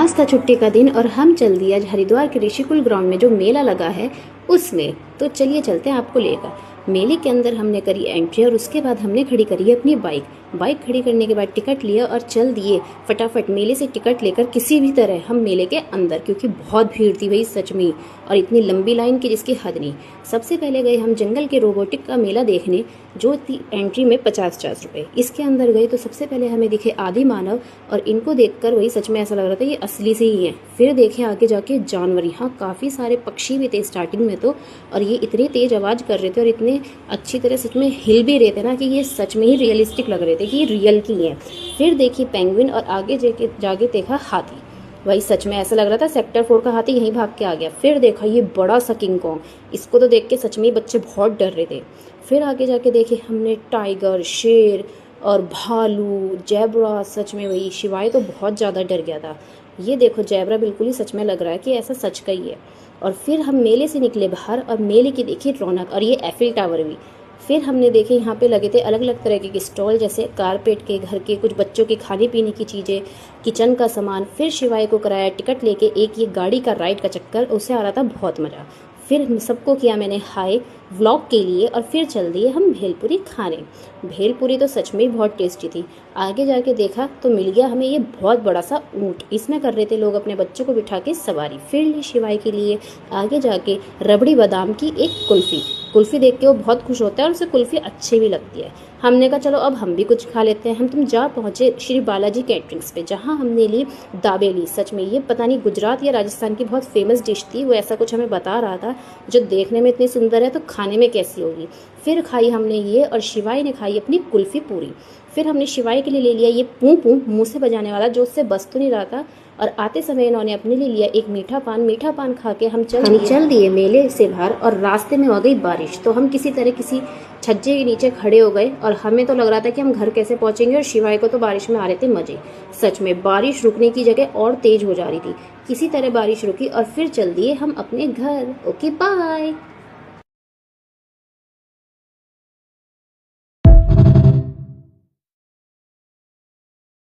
आज था छुट्टी का दिन और हम चल दिए आज हरिद्वार के ऋषिकुल ग्राउंड में जो मेला लगा है उसमें। तो चलिए चलते हैं आपको लेकर। मेले के अंदर हमने करी एंट्री और उसके बाद हमने खड़ी करी है अपनी बाइक खड़ी करने के बाद टिकट लिया और चल दिए फटाफट मेले से टिकट लेकर किसी भी तरह हम मेले के अंदर, क्योंकि बहुत भीड़ थी भाई सच में, और इतनी लंबी लाइन की जिसकी हद नहीं। सबसे पहले गए हम जंगल के रोबोटिक का मेला देखने, जो थी एंट्री में 50 रुपये। इसके अंदर गए तो सबसे पहले हमें दिखे आदि मानव, और इनको देखकर वही सच में ऐसा लग रहा था ये असली से ही हैं। फिर देखे आगे जाके जानवर, यहाँ काफ़ी सारे पक्षी भी थे स्टार्टिंग में तो, और ये इतनी तेज आवाज़ कर रहे थे और इतने अच्छी तरह सच में हिल भी रहे थे ना कि ये सच में ही रियलिस्टिक लग रहे थे कि ये रियल की हैं। फिर देखी पेंगुइन और आगे जाके देखा हाथी, वही सच में ऐसा लग रहा था सेक्टर 4 का हाथी यहीं भाग के आ गया। फिर देखा ये बड़ा सा किंग कॉन्ग, इसको तो देख के सच में बच्चे बहुत डर रहे थे। फिर आगे जाके देखे हमने टाइगर, शेर और भालू, जैबरा, सच में वही शिवाय तो बहुत ज़्यादा डर गया था। ये देखो जैबरा बिल्कुल ही सच में लग रहा है कि ऐसा सच का ही है। और फिर हम मेले से निकले बाहर और मेले की देखी रौनक, और ये एफिल टावर भी। फिर हमने देखे यहाँ पे लगे थे अलग अलग तरह के स्टॉल, जैसे कारपेट के, घर के, कुछ बच्चों के खाने पीने की चीज़ें, किचन का सामान। फिर शिवाय को कराया टिकट लेके एक ये गाड़ी का राइड का चक्कर, उसे आ रहा था बहुत मज़ा। फिर सबको किया मैंने हाय व्लॉग के लिए, और फिर चल दिए हम भेलपुरी खाने। भेलपुरी तो सच में ही बहुत टेस्टी थी। आगे जाके देखा तो मिल गया हमें ये बहुत बड़ा सा ऊँट, इसमें कर रहे थे लोग अपने बच्चों को बिठा के सवारी। फिर ली शिवाय के लिए आगे जाके रबड़ी बादाम की एक कुल्फ़ी देख के वो बहुत खुश होता है और उसे कुल्फ़ी अच्छी भी लगती है। हमने कहा चलो अब हम भी कुछ खा लेते हैं। तुम जा पहुँचे श्री बालाजी कैटरिंग्स पे, जहाँ हमने ली दाबेली। सच में ये पता नहीं गुजरात या राजस्थान की बहुत फेमस डिश थी, वो ऐसा कुछ हमें बता रहा था, जो देखने में इतनी सुंदर है तो खाने में कैसी होगी। फिर खाई हमने ये, और शिवाय ने खाई अपनी कुल्फ़ी पूरी। फिर हमने शिवाय के लिए ले लिया ये पूं पूं मुँह से बजाने वाला, जो उससे बस तो नहीं रहा था। और आते समय इन्होंने अपने लिए लिया एक मीठा पान खा के हम चल दिए मेले से बाहर। और रास्ते में हो गई बारिश, तो हम किसी तरह किसी छज्जे के नीचे खड़े हो गए, और हमें तो लग रहा था कि हम घर कैसे पहुंचेंगे, और शिवाय को तो बारिश में आ रहे थे मजे। सच में बारिश रुकने की जगह और तेज हो जा रही थी। किसी तरह बारिश रुकी और फिर चल दिए हम अपने घर। Okay bye.